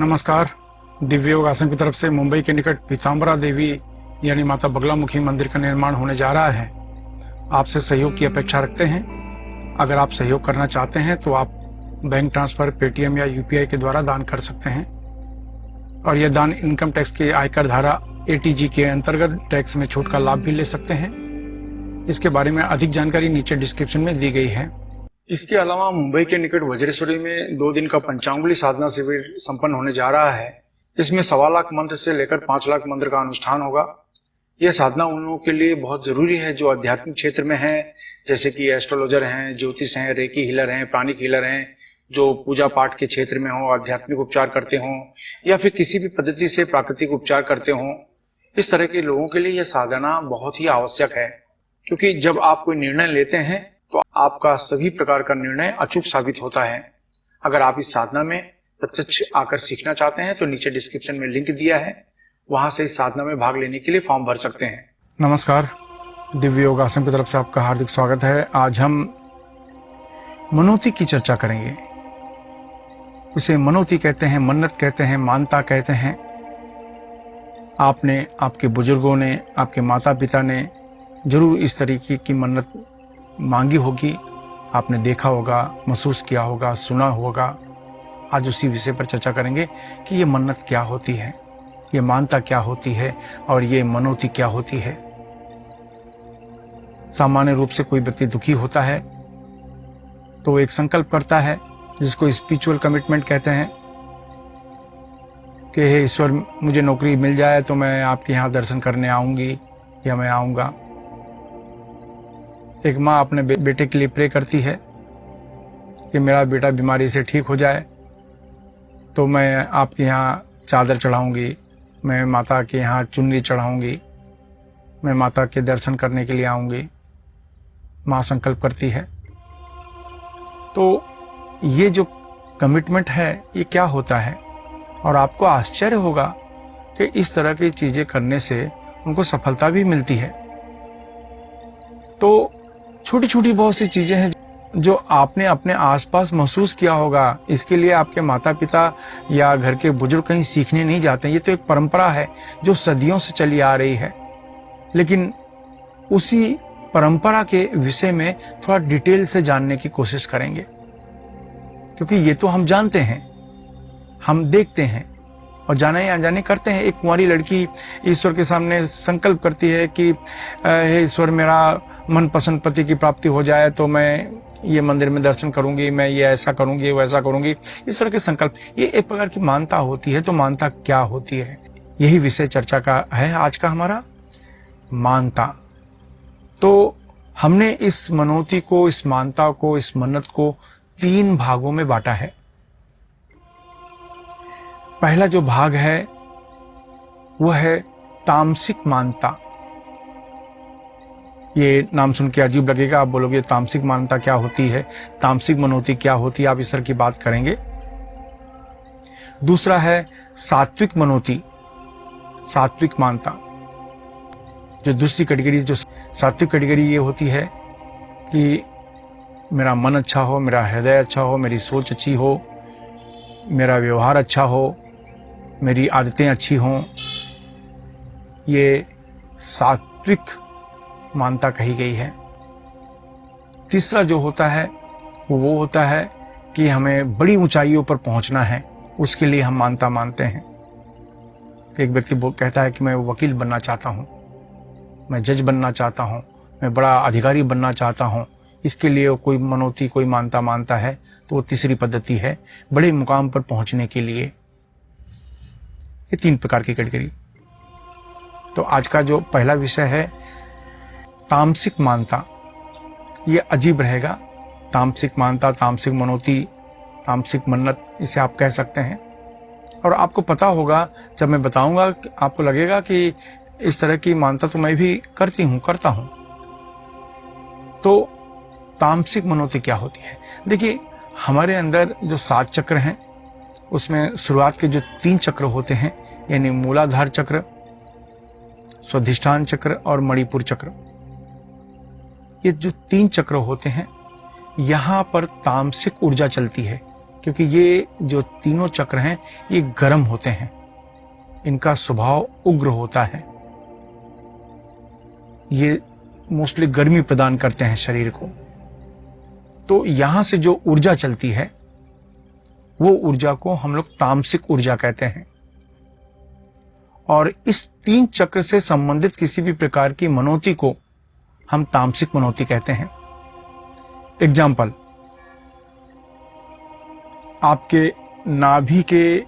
नमस्कार। दिव्य योग आश्रम की तरफ से मुंबई के निकट पीताम्बरा देवी यानी माता बगलामुखी मंदिर का निर्माण होने जा रहा है। आपसे सहयोग की अपेक्षा रखते हैं। अगर आप सहयोग करना चाहते हैं तो आप बैंक ट्रांसफर, पेटीएम या यूपीआई के द्वारा दान कर सकते हैं और यह दान इनकम टैक्स के आयकर धारा एटीजी के अंतर्गत टैक्स में छूट का लाभ भी ले सकते हैं। इसके बारे में अधिक जानकारी नीचे डिस्क्रिप्शन में दी गई है। इसके अलावा मुंबई के निकट वज्रेश्वरी में 2 दिन का पंचांगुली साधना शिविर संपन्न होने जा रहा है। इसमें 1.25 लाख मंत्र से लेकर 5 लाख मंत्र का अनुष्ठान होगा। यह साधना उन लोगों के लिए बहुत जरूरी है जो आध्यात्मिक क्षेत्र में हैं, जैसे कि एस्ट्रोलॉजर हैं, ज्योतिष हैं, रेकी हीलर हैं, प्राणिक हीलर हैं, जो पूजा पाठ के क्षेत्र में हो, आध्यात्मिक उपचार करते हों या फिर किसी भी पद्धति से प्राकृतिक उपचार करते हों। इस तरह के लोगों के लिए यह साधना बहुत ही आवश्यक है, क्योंकि जब आप कोई निर्णय लेते हैं तो आपका सभी प्रकार का निर्णय अचूक साबित होता है। अगर आप इस साधना में प्रत्यक्ष आकर सीखना चाहते हैं तो नीचे डिस्क्रिप्शन में लिंक दिया है, वहां से इस साधना में भाग लेने के लिए फॉर्म भर सकते हैं। नमस्कार, दिव्य योग आश्रम की तरफ से आपका हार्दिक स्वागत है। आज हम मनोती की चर्चा करेंगे। उसे मनोती कहते हैं, मन्नत कहते हैं, मानता कहते हैं। आपने, आपके बुजुर्गों ने, आपके माता पिता ने जरूर इस तरीके की मन्नत मांगी होगी। आपने देखा होगा, महसूस किया होगा, सुना होगा। आज उसी विषय पर चर्चा करेंगे कि ये मन्नत क्या होती है, ये मानता क्या होती है और ये मनोती क्या होती है। सामान्य रूप से कोई व्यक्ति दुखी होता है तो एक संकल्प करता है जिसको स्पिरिचुअल कमिटमेंट कहते हैं कि हे ईश्वर, मुझे नौकरी मिल जाए तो मैं आपके यहाँ दर्शन करने आऊंगी या मैं आऊंगा। एक माँ अपने बेटे के लिए प्रे करती है कि मेरा बेटा बीमारी से ठीक हो जाए तो मैं आपके यहाँ चादर चढ़ाऊंगी, मैं माता के यहाँ चुन्नी चढ़ाऊंगी, मैं माता के दर्शन करने के लिए आऊंगी। माँ संकल्प करती है। तो ये जो कमिटमेंट है ये क्या होता है, और आपको आश्चर्य होगा कि इस तरह की चीजें करने से उनको सफलता भी मिलती है। तो छोटी छोटी बहुत सी चीजें हैं जो आपने अपने आसपास महसूस किया होगा। इसके लिए आपके माता पिता या घर के बुजुर्ग कहीं सीखने नहीं जाते। ये तो एक परंपरा है जो सदियों से चली आ रही है। लेकिन उसी परंपरा के विषय में थोड़ा डिटेल से जानने की कोशिश करेंगे, क्योंकि ये तो हम जानते हैं, हम देखते हैं और जाने या अनजाने करते हैं। एक कुंवारी लड़की ईश्वर के सामने संकल्प करती है कि हे ईश्वर, मेरा मनपसंद पति की प्राप्ति हो जाए तो मैं ये मंदिर में दर्शन करूंगी, मैं ये ऐसा करूंगी, वैसा करूंगी। इस तरह के संकल्प, ये एक प्रकार की मानता होती है। तो मानता क्या होती है, यही विषय चर्चा का है आज का हमारा, मानता। तो हमने इस मनोती को, इस मानता को, इस मन्नत को 3 भागों में बांटा है। पहला जो भाग है वह है तामसिक मानता। ये नाम सुन के अजीब लगेगा, आप बोलोगे तामसिक मानता क्या होती है, तामसिक मनोती क्या होती है, आप इस तरह की बात करेंगे। दूसरा है सात्विक मनोती, सात्विक मानता। जो दूसरी कैटेगरी, जो सात्विक कैटेगरी, ये होती है कि मेरा मन अच्छा हो, मेरा हृदय अच्छा हो, मेरी सोच अच्छी हो, मेरा व्यवहार अच्छा हो, मेरी आदतें अच्छी हों। ये सात्विक मानता कही गई है। तीसरा जो होता है वो होता है कि हमें बड़ी ऊंचाइयों पर पहुंचना है, उसके लिए हम मानता मानते हैं। एक व्यक्ति कहता है कि मैं वकील बनना चाहता हूं, मैं जज बनना चाहता हूं, मैं बड़ा अधिकारी बनना चाहता हूं। इसके लिए कोई मनोती, कोई मानता मानता है। तो वो तीसरी पद्धति है बड़े मुकाम पर पहुंचने के लिए। ये 3 प्रकार की कैटेगरी। तो आज का जो पहला विषय है तामसिक मानता, ये अजीब रहेगा। तामसिक मानता, तामसिक मनोती, तामसिक मन्नत, इसे आप कह सकते हैं। और आपको पता होगा, जब मैं बताऊंगा आपको लगेगा कि इस तरह की मानता तो मैं भी करता हूं। तो तामसिक मनोती क्या होती है? देखिए, हमारे अंदर जो 7 चक्र हैं उसमें शुरुआत के जो 3 चक्र होते हैं, यानी मूलाधार चक्र, स्वाधिष्ठान चक्र और मणिपुर चक्र, ये जो 3 चक्र होते हैं, यहां पर तामसिक ऊर्जा चलती है। क्योंकि ये जो तीनों चक्र हैं ये गर्म होते हैं, इनका स्वभाव उग्र होता है, ये मोस्टली गर्मी प्रदान करते हैं शरीर को। तो यहां से जो ऊर्जा चलती है वो ऊर्जा को हम लोग तामसिक ऊर्जा कहते हैं। और इस तीन चक्र से संबंधित किसी भी प्रकार की मनोती को हम तामसिक मनोती कहते हैं। एग्जाम्पल, आपके नाभि के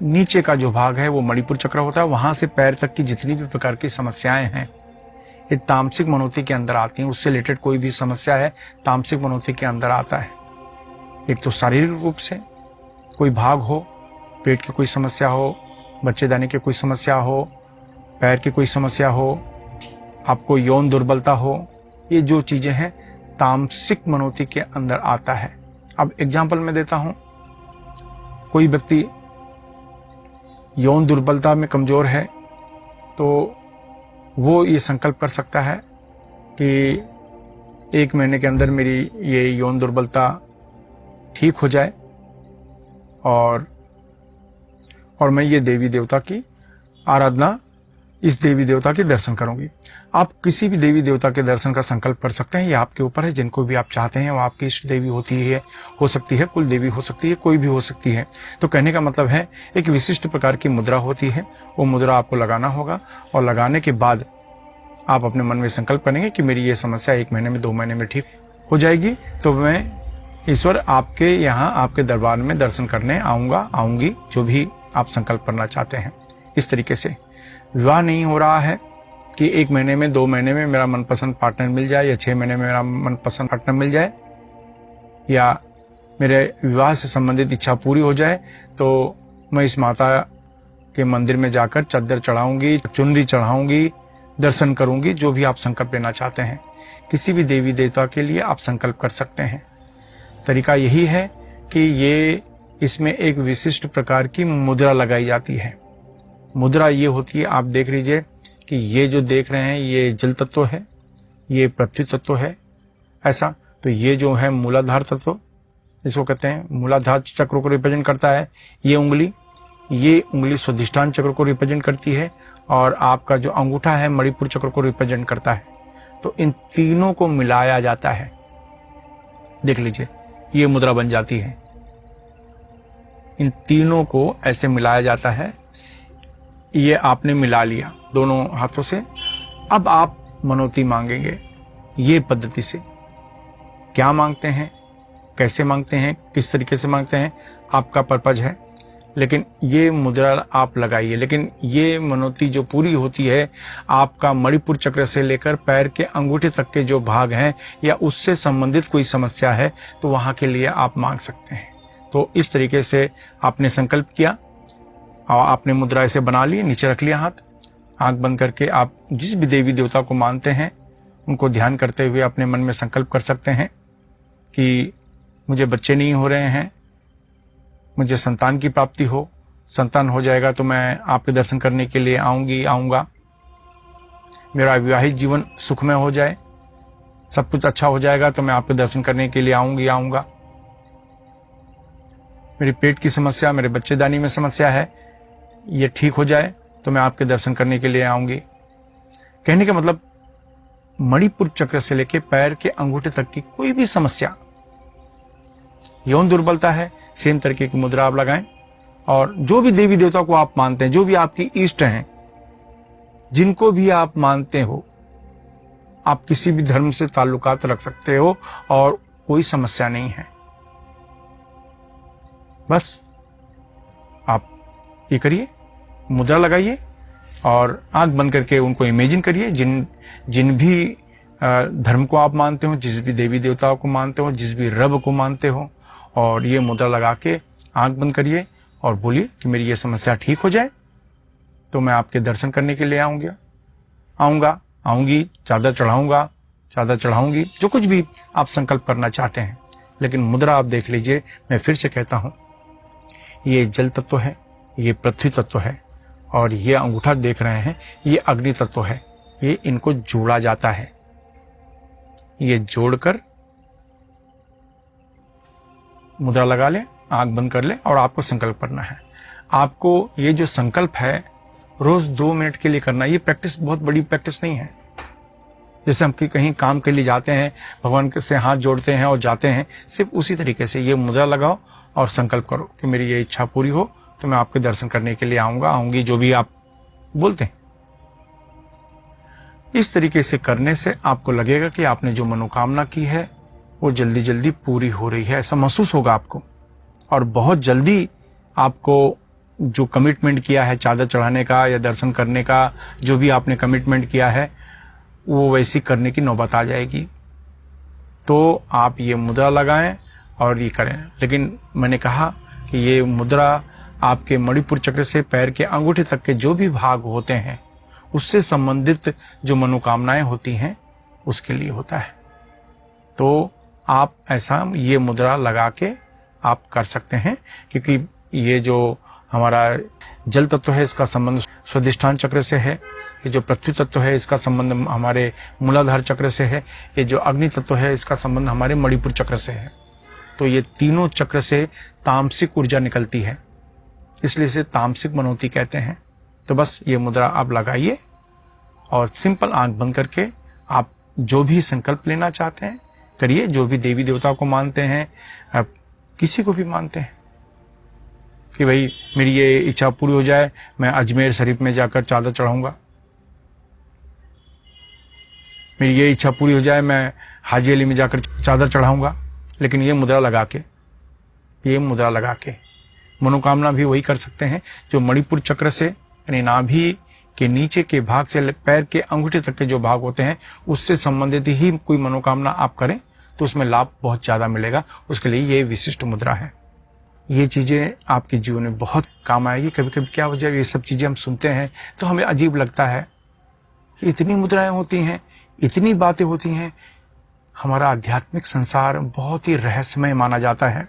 नीचे का जो भाग है वो मणिपुर चक्र होता है, वहां से पैर तक की जितनी भी प्रकार की समस्याएं हैं ये तामसिक मनोती के अंदर आती हैं। उससे रिलेटेड कोई भी समस्या है तामसिक मनोती के अंदर आता है। एक तो शारीरिक रूप से कोई भाग हो, पेट की कोई समस्या हो, बच्चेदानी की कोई समस्या हो, पैर की कोई समस्या हो, आपको यौन दुर्बलता हो, ये जो चीजें हैं तामसिक मनोती के अंदर आता है। अब एग्जाम्पल मैं देता हूं, कोई व्यक्ति यौन दुर्बलता में कमजोर है तो वो ये संकल्प कर सकता है कि 1 महीने के अंदर मेरी ये यौन दुर्बलता ठीक हो जाए और मैं ये देवी देवता की आराधना, इस देवी देवता के दर्शन करूंगी। आप किसी भी देवी देवता के दर्शन का संकल्प कर सकते हैं, ये आपके ऊपर है। जिनको भी आप चाहते हैं वो आपकी इष्ट देवी होती है, हो सकती है, कुल देवी हो सकती है, कोई भी हो सकती है। तो कहने का मतलब है एक विशिष्ट प्रकार की मुद्रा होती है, वो मुद्रा आपको लगाना होगा और लगाने के बाद आप अपने मन में संकल्प करेंगे कि मेरी ये समस्या 1 महीने में 2 महीने में ठीक हो जाएगी, तो मैं ईश्वर आपके यहाँ आपके दरबार में दर्शन करने आऊँगा, आऊँगी, जो भी आप संकल्प करना चाहते हैं। इस तरीके से विवाह नहीं हो रहा है कि 1 महीने में 2 महीने में मेरा मनपसंद पार्टनर मिल जाए या 6 महीने में मेरा मनपसंद पार्टनर मिल जाए या मेरे विवाह से संबंधित इच्छा पूरी हो जाए, तो मैं इस माता के मंदिर में जाकर चद्दर चढ़ाऊंगी, चुनरी चढ़ाऊंगी, दर्शन करूंगी। जो भी आप संकल्प लेना चाहते हैं किसी भी देवी देवता के लिए आप संकल्प कर सकते हैं। तरीका यही है कि ये इसमें एक विशिष्ट प्रकार की मुद्रा लगाई जाती है। मुद्रा ये होती है, आप देख लीजिए कि ये जो देख रहे हैं ये जल तत्व है, ये पृथ्वी तत्व है, ऐसा। तो ये जो है मूलाधार तत्व, इसको कहते हैं, मूलाधार चक्र को रिप्रेजेंट करता है। ये उंगली स्वाधिष्ठान चक्र को रिप्रेजेंट करती है और आपका जो अंगूठा है मणिपुर चक्र को रिप्रेजेंट करता है। तो इन तीनों को मिलाया जाता है। देख लीजिए ये मुद्रा बन जाती है, इन तीनों को ऐसे मिलाया जाता है। ये आपने मिला लिया दोनों हाथों से। अब आप मनोती मांगेंगे ये पद्धति से। क्या मांगते हैं, कैसे मांगते हैं, किस तरीके से मांगते हैं, आपका पर्पज है। लेकिन ये मुद्रा आप लगाइए। लेकिन ये मनोती जो पूरी होती है आपका मणिपुर चक्र से लेकर पैर के अंगूठे तक के जो भाग हैं या उससे संबंधित कोई समस्या है तो वहां के लिए आप मांग सकते हैं। तो इस तरीके से आपने संकल्प किया और आपने मुद्रा ऐसे बना ली, नीचे रख लिया हाथ, आंख बंद करके आप जिस भी देवी देवता को मानते हैं उनको ध्यान करते हुए अपने मन में संकल्प कर सकते हैं कि मुझे बच्चे नहीं हो रहे हैं, मुझे संतान की प्राप्ति हो, संतान हो जाएगा तो मैं आपके दर्शन करने के लिए आऊंगा। मेरा विवाहित जीवन सुखमय हो जाए, सब कुछ अच्छा हो जाएगा तो मैं आपके दर्शन करने के लिए आऊंगा। मेरी पेट की समस्या, मेरे बच्चेदानी में समस्या है, ये ठीक हो जाए तो मैं आपके दर्शन करने के लिए आऊंगी। कहने का मतलब मणिपुर चक्र से लेकर पैर के अंगूठे तक की कोई भी समस्या, यौन दुर्बलता है, सेम तरीके की मुद्रा आप लगाएं। और जो भी देवी देवता को आप मानते हैं, जो भी आपकी इष्ट हैं, जिनको भी आप मानते हो, आप किसी भी धर्म से ताल्लुकात रख सकते हो और कोई समस्या नहीं है। बस आप ये करिए, मुद्रा लगाइए और आंख बंद करके उनको इमेजिन करिए। जिन भी धर्म को आप मानते हो, जिस भी देवी देवताओं को मानते हो, जिस भी रब को मानते हो, और ये मुद्रा लगा के आंख बंद करिए और बोलिए कि मेरी ये समस्या ठीक हो जाए तो मैं आपके दर्शन करने के लिए आऊंगी, चादर चढ़ाऊंगी, जो कुछ भी आप संकल्प करना चाहते हैं। लेकिन मुद्रा आप देख लीजिए, मैं फिर से कहता हूं, ये जल तत्व है, ये पृथ्वी तत्व है और ये अंगूठा देख रहे हैं ये अग्नि तत्व है। ये इनको जोड़ा जाता है, ये जोड़कर मुद्रा लगा लें, आंख बंद कर लें और आपको संकल्प करना है। आपको ये जो संकल्प है रोज 2 मिनट के लिए करना है। ये प्रैक्टिस बहुत बड़ी प्रैक्टिस नहीं है। जैसे हम कहीं काम के लिए जाते हैं, भगवान से हाथ जोड़ते हैं और जाते हैं, सिर्फ उसी तरीके से ये मुद्रा लगाओ और संकल्प करो कि मेरी ये इच्छा पूरी हो तो मैं आपके दर्शन करने के लिए आऊंगी, जो भी आप बोलते हैं। इस तरीके से करने से आपको लगेगा कि आपने जो मनोकामना की है वो जल्दी जल्दी पूरी हो रही है, ऐसा महसूस होगा आपको। और बहुत जल्दी आपको जो कमिटमेंट किया है चादर चढ़ाने का या दर्शन करने का, जो भी आपने कमिटमेंट किया है वो वैसी करने की नौबत आ जाएगी। तो आप ये मुद्रा लगाएं और ये करें। लेकिन मैंने कहा कि ये मुद्रा आपके मणिपुर चक्र से पैर के अंगूठे तक के जो भी भाग होते हैं उससे संबंधित जो मनोकामनाएं होती हैं उसके लिए होता है। तो आप ऐसा ये मुद्रा लगा के आप कर सकते हैं, क्योंकि ये जो हमारा जल तत्व है इसका संबंध स्वादिष्ठान चक्र से है, ये जो पृथ्वी तत्व है इसका संबंध हमारे मूलाधार चक्र से है, ये जो अग्नि तत्व है इसका संबंध हमारे मणिपुर चक्र से है। तो ये तीनों चक्र से तामसिक ऊर्जा निकलती है, इसलिए इसे तामसिक मनोती कहते हैं। तो बस ये मुद्रा आप लगाइए और सिंपल आंख बंद करके आप जो भी संकल्प लेना चाहते हैं करिए। जो भी देवी देवता को मानते हैं, आप किसी को भी मानते हैं कि भाई मेरी ये इच्छा पूरी हो जाए, मैं अजमेर शरीफ में जाकर चादर चढ़ाऊंगा, मेरी ये इच्छा पूरी हो जाए मैं हाजी अली में जाकर चादर चढ़ाऊंगा। लेकिन ये मुद्रा लगा के मनोकामना भी वही कर सकते हैं जो मणिपुर चक्र से यानी नाभि के नीचे के भाग से पैर के अंगूठे तक के जो भाग होते हैं उससे संबंधित ही कोई मनोकामना आप करें तो उसमें लाभ बहुत ज्यादा मिलेगा। उसके लिए ये विशिष्ट मुद्रा है। ये चीजें आपके जीवन में बहुत काम आएगी। कभी कभी क्या हो जाए, ये सब चीजें हम सुनते हैं तो हमें अजीब लगता है कि इतनी मुद्राएं होती हैं, इतनी बातें होती हैं। हमारा आध्यात्मिक संसार बहुत ही रहस्यमय माना जाता है,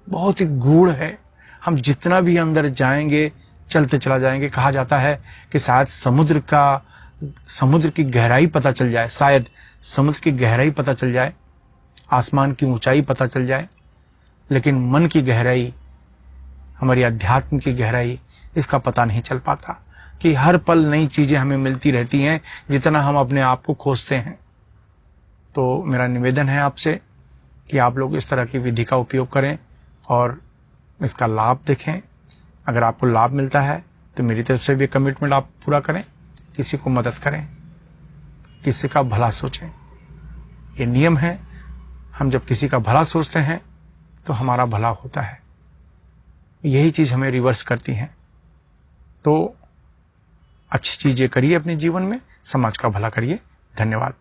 बहुत ही गूढ़ है। हम जितना भी अंदर जाएंगे चलते चला जाएंगे। कहा जाता है कि शायद समुद्र की गहराई पता चल जाए, शायद समुद्र की गहराई पता चल जाए, आसमान की ऊंचाई पता चल जाए, लेकिन मन की गहराई, हमारी अध्यात्म की गहराई, इसका पता नहीं चल पाता। कि हर पल नई चीजें हमें मिलती रहती हैं जितना हम अपने आप को खोजते हैं। तो मेरा निवेदन है आपसे कि आप लोग इस तरह की विधि का उपयोग करें और इसका लाभ देखें। अगर आपको लाभ मिलता है तो मेरी तरफ से भी कमिटमेंट आप पूरा करें, किसी को मदद करें, किसी का भला सोचें। ये नियम है, हम जब किसी का भला सोचते हैं तो हमारा भला होता है। यही चीज हमें रिवर्स करती है। तो अच्छी चीजें करिए अपने जीवन में, समाज का भला करिए। धन्यवाद।